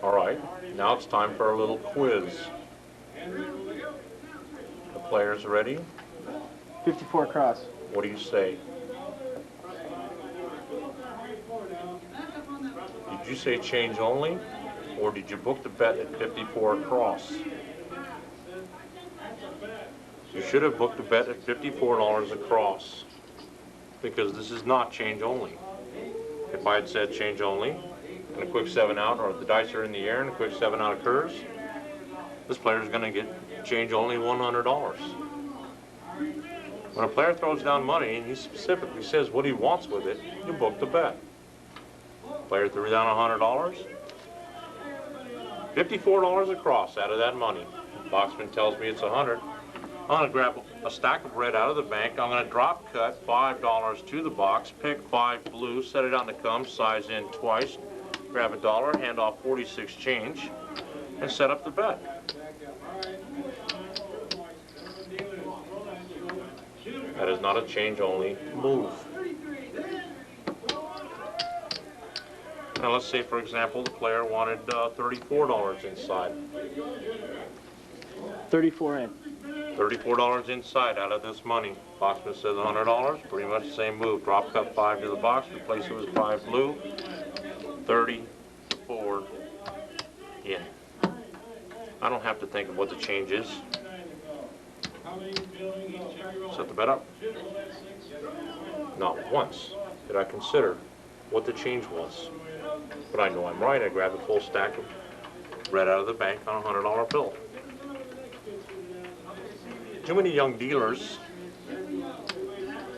All right, now it's time for a little quiz. The players ready? 54 cross. What do you say? Did you say change only, or did you book the bet at 54 across? You should have booked the bet at $54 across, because this is not change only. If I had said change only, and a quick 7 out, or the dice are in the air and a quick 7 out occurs, this player is going to get change only $100. When a player throws down money and he specifically says what he wants with it, you book the bet. Player threw down $100, $54 across out of that money. Boxman tells me it's 100. I'm going to grab a stack of red out of the bank. I'm going to drop cut $5 to the box, pick 5 blue, set it on the come, size in twice, grab $1, hand off 46 change, and set up the bet. That is not a change-only move. Now let's say, for example, the player wanted $34 inside. 34 in. $34 inside out of this money. Boxman says $100, pretty much the same move. Drop cut 5 to the box, replace it with 5 blue, 34 in. I don't have to think of what the change is. Set the bet up. Not once did I consider what the change was. But I know I'm right. I grabbed a full stack of red out of the bank on a $100 bill. Too many young dealers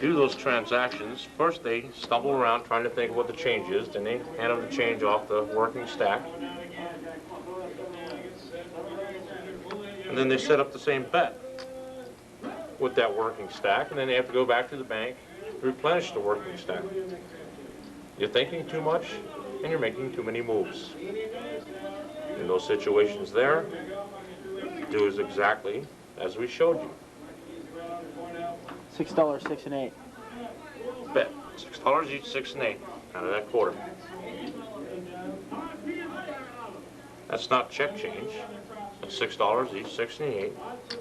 do those transactions. First they stumble around trying to think of what the change is, then they hand them the change off the working stack. And then they set up the same bet with that working stack, and then they have to go back to the bank to replenish the working stack. You're thinking too much, and you're making too many moves. In those situations there, do is exactly as we showed you. $6, 6 and 8. Bet $6 each, 6 and 8 out of that quarter. That's not check change. That's $6 each, 6 and 8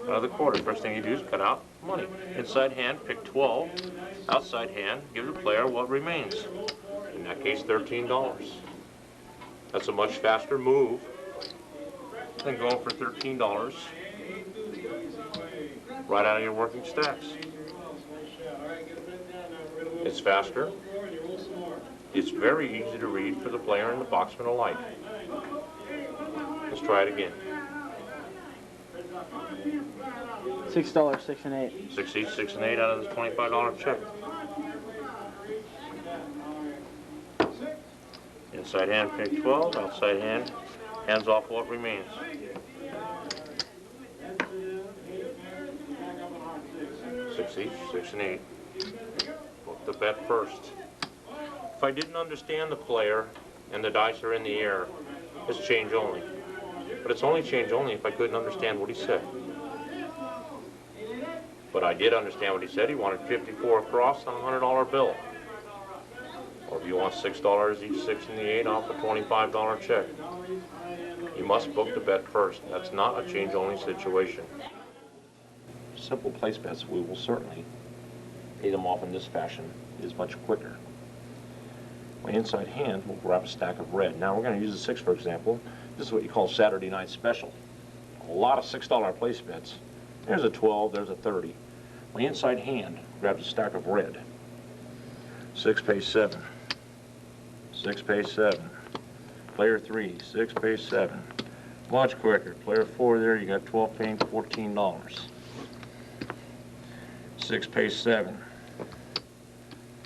out of the quarter. First thing you do is cut out money. Inside hand, pick 12. Outside hand, give the player what remains. In that case, $13. That's a much faster move than going for $13 right out of your working stacks. It's faster. It's very easy to read for the player and the boxman alike. Let's try it again. $6, 6 and 8. 6 each, 6 and 8 out of the $25 check. Inside hand, pick 12. Outside hand, hands off what remains. Six each, 6 and 8. Book the bet first. If I didn't understand the player and the dice are in the air, it's change only. But it's only change only if I couldn't understand what he said. But I did understand what he said. He wanted 54 across on a $100 bill. Or if you want $6 each, 6 and the 8 off a $25 check. You must book the bet first. That's not a change only situation. Simple place bets, we will certainly pay them off in this fashion. It is much quicker. My inside hand will grab a stack of red. Now we're going to use the 6 for example. This is what you call Saturday night special. A lot of $6 place bets. There's a 12, there's a 30. My inside hand grabs a stack of red. 6 pays 7. 6 pays 7. Player 3, 6 pays 7. Much quicker. Player 4 there, you got 12 paying $14. 6 pays 7.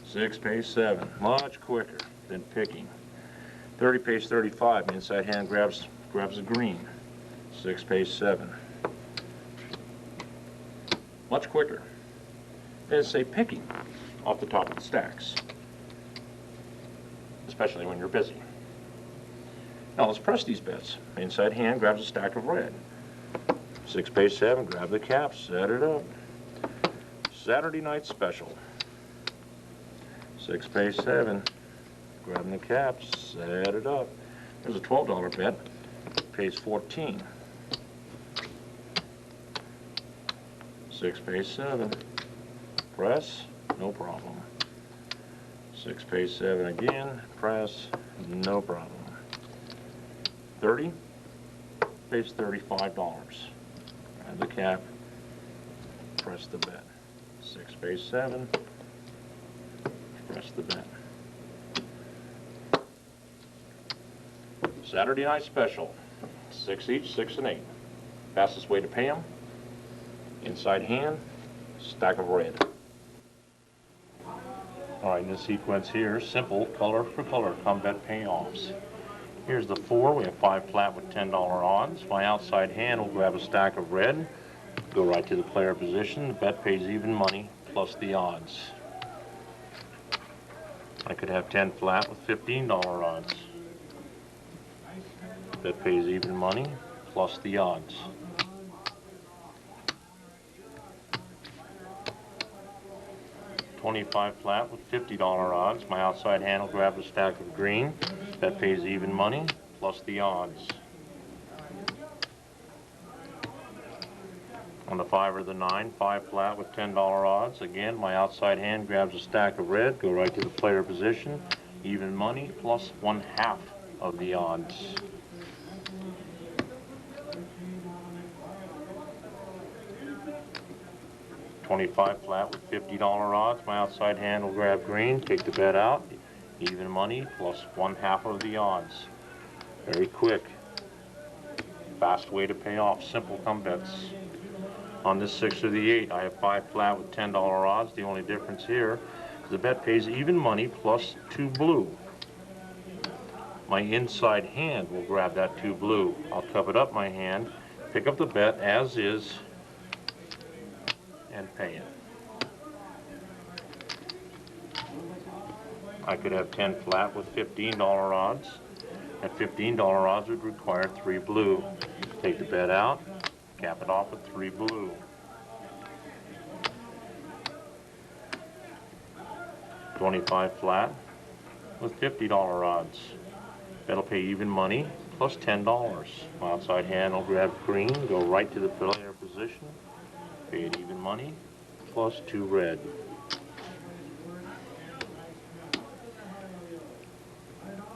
6 pays 7. Much quicker than picking. 30 pays 35. Inside hand grabs a green. 6 pays 7. Much quicker than, say, picking off the top of the stacks, especially when you're busy. Now let's press these bets. Inside hand grabs a stack of red. 6 pays 7. Grab the cap. Set it up. Saturday night special. 6 pays 7. Grabbing the caps, set it up. There's a $12 bet. pays 14. 6 pays 7. Press, no problem. 6 pays 7 again. Press, no problem. 30 pays $35. Add the cap. Press the bet. 6 pays 7. Press the bet. Saturday night special. 6 each, 6 and 8. Fastest way to pay them. Inside hand, stack of red. Alright, in this sequence here, simple, color for color, come bet payoffs. Here's the 4, we have 5 flat with $10 odds. My outside hand will grab a stack of red, go right to the player position. The bet pays even money plus the odds. I could have 10 flat with $15 odds. Bet pays even money plus the odds. $25 flat with $50 odds. My outside hand will grab a stack of green. Bet pays even money plus the odds. On the 5 or the 9, 5 flat with $10 odds. Again, my outside hand grabs a stack of red, go right to the player position. Even money plus 1/2 of the odds. $25 flat with $50 odds. My outside hand will grab green, take the bet out. Even money plus 1/2 of the odds. Very quick. Fast way to pay off. Simple come bets. On this 6 or the 8, I have 5 flat with $10 odds. The only difference here is the bet pays even money plus 2 blue. My inside hand will grab that 2 blue. I'll cup it up my hand, pick up the bet as is, and pay it. I could have 10 flat with $15 odds. At $15 odds would require 3 blue. Take the bet out, cap it off with 3 blue. $25 flat with $50 odds. That'll pay even money plus $10. My outside hand will grab green, go right to the player position. Pay it even money plus 2 red.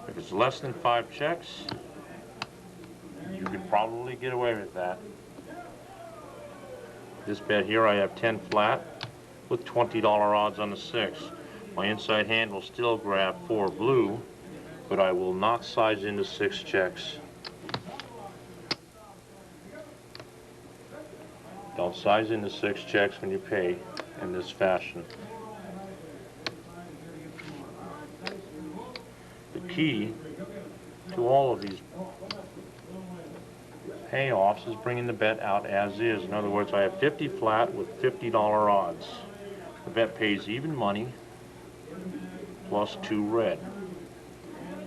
If it's less than 5 checks, you could probably get away with that. This bet here, I have 10 flat with $20 odds on the 6. My inside hand will still grab 4 blue, but I will not size into 6 checks. Don't size into 6 checks when you pay in this fashion. The key to all of these payoffs is bringing the bet out as is. In other words, I have 50 flat with $50 odds. The bet pays even money plus 2 red.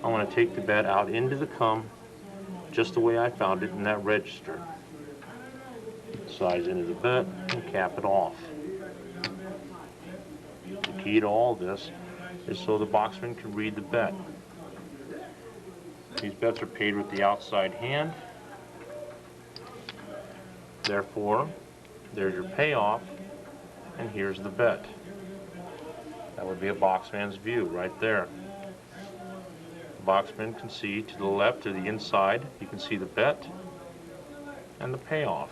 I want to take the bet out into the come just the way I found it in that register. Size into the bet and cap it off. The key to all this is so the boxman can read the bet. These bets are paid with the outside hand. Therefore, there's your payoff, and here's the bet. That would be a boxman's view right there. The boxman can see to the left, to the inside, you can see the bet and the payoff.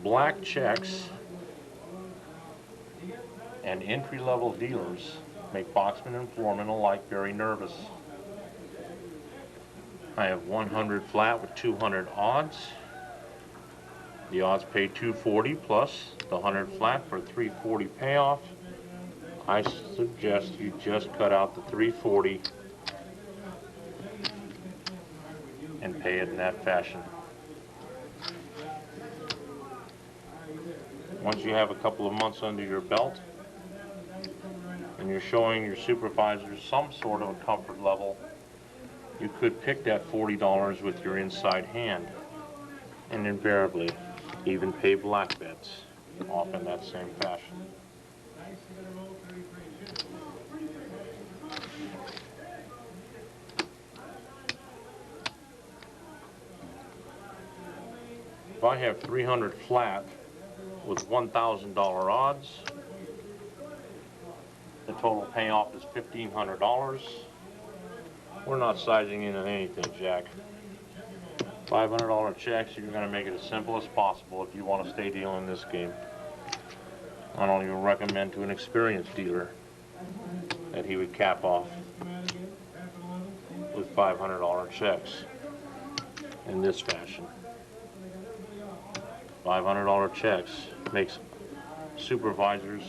Black checks and entry-level dealers make boxmen and floormen alike very nervous. I have 100 flat with 200 odds. The odds pay 240 plus the 100 flat for 340 payoff. I suggest you just cut out the 340 and pay it in that fashion. Once you have a couple of months under your belt and you're showing your supervisors some sort of a comfort level, you could pick that $40 with your inside hand and invariably even pay black bets off in that same fashion. I have 300 flat with $1,000 odds, the total payoff is $1,500. We're not sizing in on anything, Jack. $500 checks, you're going to make it as simple as possible if you want to stay dealing this game. I don't even recommend to an experienced dealer that he would cap off with $500 checks in this fashion. $500 checks makes supervisors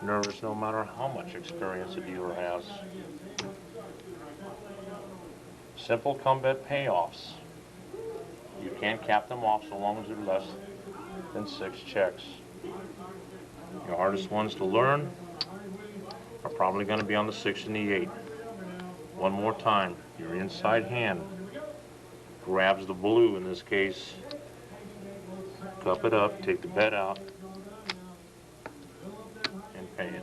nervous no matter how much experience a dealer has. Simple come bet payoffs. You can't cap them off so long as they're less than 6 checks. Your hardest ones to learn are probably going to be on the 6 and the 8. One more time, your inside hand grabs the blue in this case, cup it up, take the bet out, and pay it.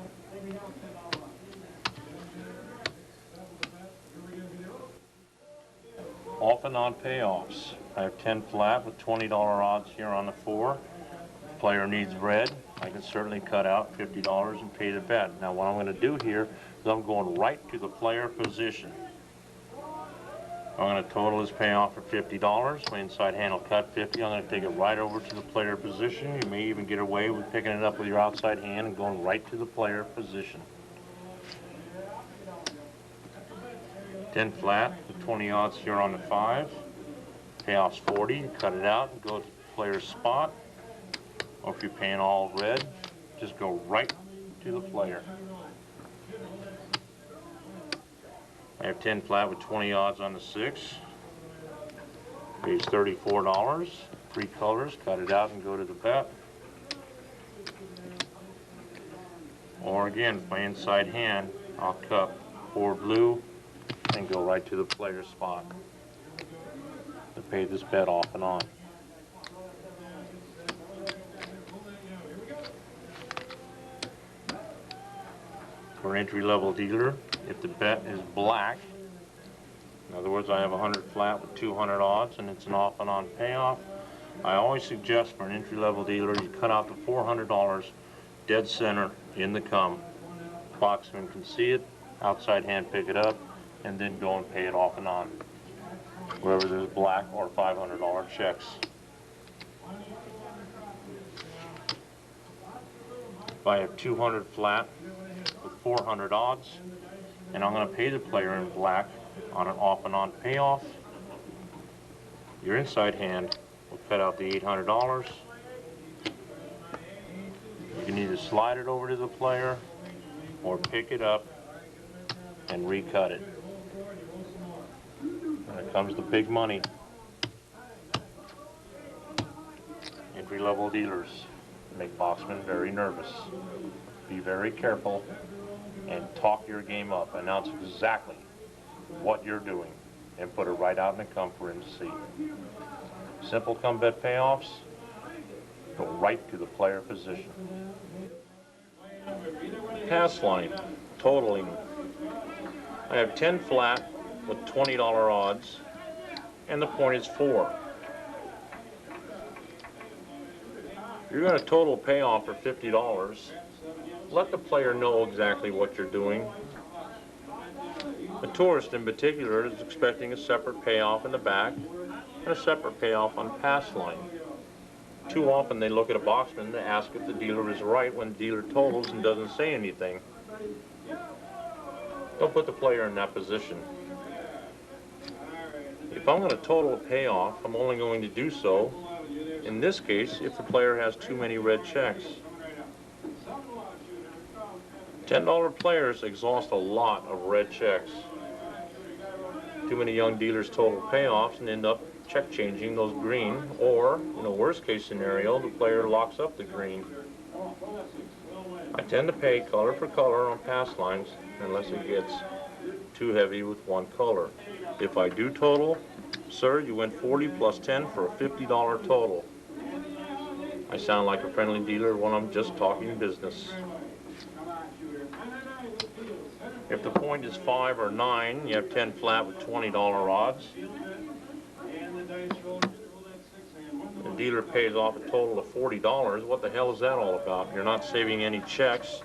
Off and on payoffs. I have 10 flat with $20 odds here on the 4. If the player needs red, I can certainly cut out $50 and pay the bet. Now what I'm going to do here is I'm going right to the player position. I'm going to total his payoff for $50. My inside hand will cut 50. I'm going to take it right over to the player position. You may even get away with picking it up with your outside hand and going right to the player position. 10 flat with 20 odds here on the 5. Payoff's 40. You cut it out and go to the player's spot. Or if you're paying all red, just go right to the player. I have 10 flat with 20 odds on the 6. Pays $34. 3 colors, cut it out and go to the bet. Or again, my inside hand, I'll cup 4 blue and go right to the player's spot to pay this bet off and on. For an entry-level dealer, if the bet is black, in other words, I have 100 flat with 200 odds and it's an off and on payoff, I always suggest for an entry-level dealer, you cut out the $400 dead center in the come. Boxman can see it, outside hand pick it up, and then go and pay it off and on, wherever there's black or $500 checks. If I have 200 flat with 400 odds, and I'm going to pay the player in black on an off and on payoff, your inside hand will cut out the $800. You can either slide it over to the player or pick it up and recut it. When it comes to big money, entry-level dealers make boxmen very nervous. Be very careful and talk your game up. Announce exactly what you're doing and put it right out in the come for him to see. Simple come bet payoffs, go right to the player position. Pass line, totaling. I have 10 flat with $20 odds, and the point is 4. You're going to total payoff for $50. Let the player know exactly what you're doing. The tourist in particular is expecting a separate payoff in the back and a separate payoff on pass line. Too often they look at a boxman to ask if the dealer is right when the dealer totals and doesn't say anything. Don't put the player in that position. If I'm going to total a payoff, I'm only going to do so, in this case, if the player has too many red checks. $10 players exhaust a lot of red checks. Too many young dealers total payoffs and end up check changing those green, or in a worst case scenario, the player locks up the green. I tend to pay color for color on pass lines unless it gets too heavy with one color. If I do total, sir, you win 40 plus 10 for a $50 total. I sound like a friendly dealer when I'm just talking business. If the point is 5 or 9, you have 10 flat with $20 odds. dealer pays off a total of $40. What the hell is that all about? You're not saving any checks.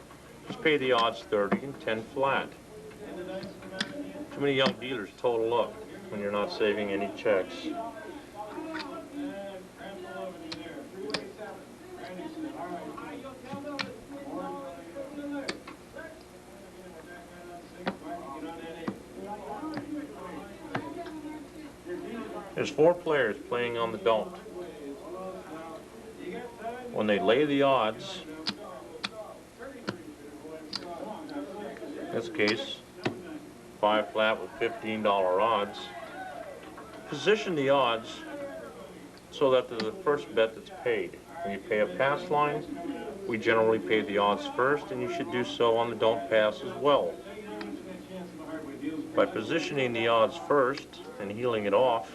Just pay the odds 30 and 10 flat. Too many young dealers total up when you're not saving any checks. There's 4 players playing on the don't. When they lay the odds, in this case, 5 flat with $15 odds, position the odds so that they're the first bet that's paid. When you pay a pass line, we generally pay the odds first, and you should do so on the don't pass as well. By positioning the odds first and heeling it off,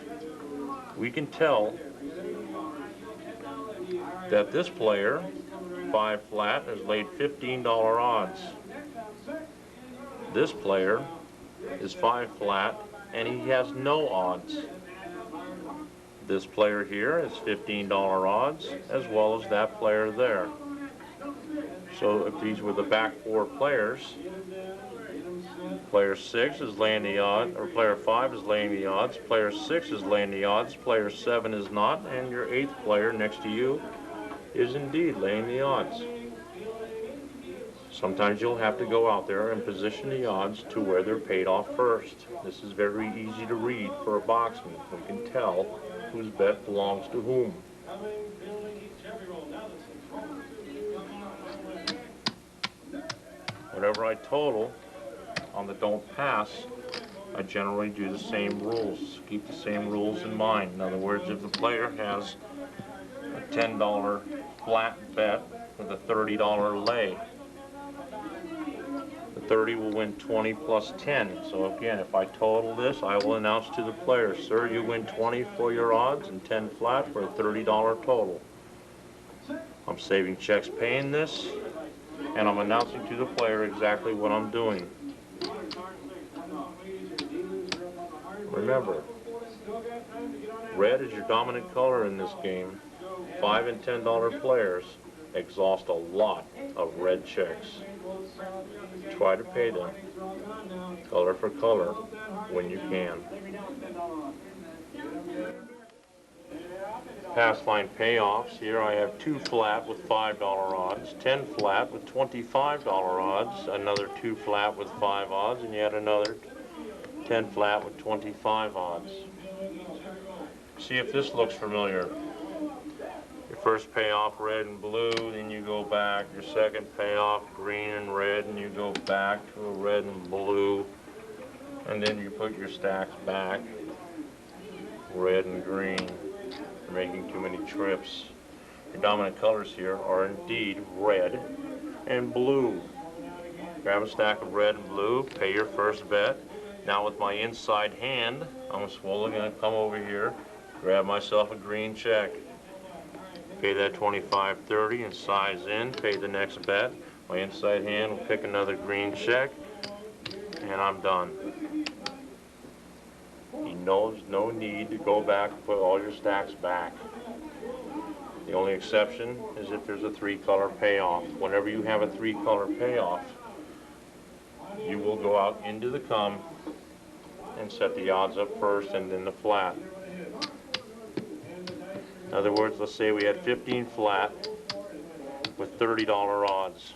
we can tell that this player, 5 flat, has laid $15 odds. This player is 5 flat and he has no odds. This player here is $15 odds, as well as that player there. So if these were the back 4 players, player 6 is laying the odds, or player 5 is laying the odds, player 6 is laying the odds, player 7 is not, and your 8th player next to you is indeed laying the odds. Sometimes you'll have to go out there and position the odds to where they're paid off first. This is very easy to read for a boxman. We can tell whose bet belongs to whom. Whatever I total on the don't pass, I generally do the same rules. Keep the same rules in mind. In other words, if the player has a $10 flat bet with a $30 lay, the 30 will win 20 plus 10. So again, if I total this, I will announce to the player, sir, you win 20 for your odds and 10 flat for a $30 total. I'm saving checks paying this, and I'm announcing to the player exactly what I'm doing. Remember, red is your dominant color in this game. $5 and $10 players exhaust a lot of red checks. Try to pay them color for color when you can. Pass line payoffs. Here I have 2 flat with $5 odds, 10 flat with $25 odds, another 2 flat with 5 odds, and yet another 10 flat with 25 odds. See if this looks familiar. Your first payoff red and blue, then you go back. Your second payoff green and red, and you go back to a red and blue, and then you put your stacks back, red and green. You're making too many trips. Your dominant colors here are indeed red and blue. Grab a stack of red and blue, pay your first bet. Now with my inside hand, I'm slowly going to come over here, grab myself a green check. Pay that 25.30 and size in, pay the next bet. My inside hand will pick another green check, and I'm done. He knows no need to go back and put all your stacks back. The only exception is if there's a 3-color payoff. Whenever you have a 3-color payoff, you will go out into the come and set the odds up first and then the flat. In other words, let's say we had 15 flat with $30 odds.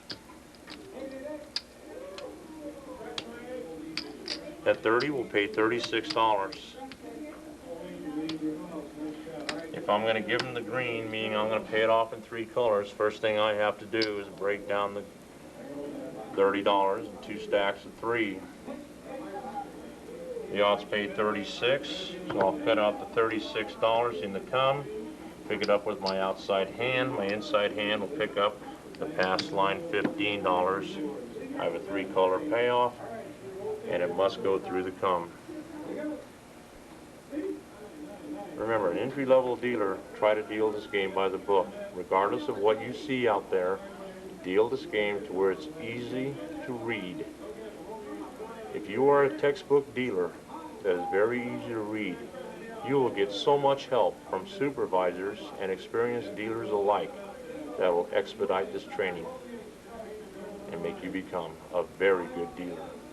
That 30 will pay $36. If I'm going to give him the green, meaning I'm going to pay it off in 3 colors, first thing I have to do is break down the $30 in 2 stacks of 3. The odds paid 36, so I'll cut out the $36 in the come, pick it up with my outside hand. My inside hand will pick up the pass line $15. I have a 3-color payoff, and it must go through the come. Remember, an entry-level dealer, try to deal this game by the book. Regardless of what you see out there, deal this game to where it's easy to read. If you are a textbook dealer that is very easy to read, You will get so much help from supervisors and experienced dealers alike that will expedite this training and make you become a very good dealer.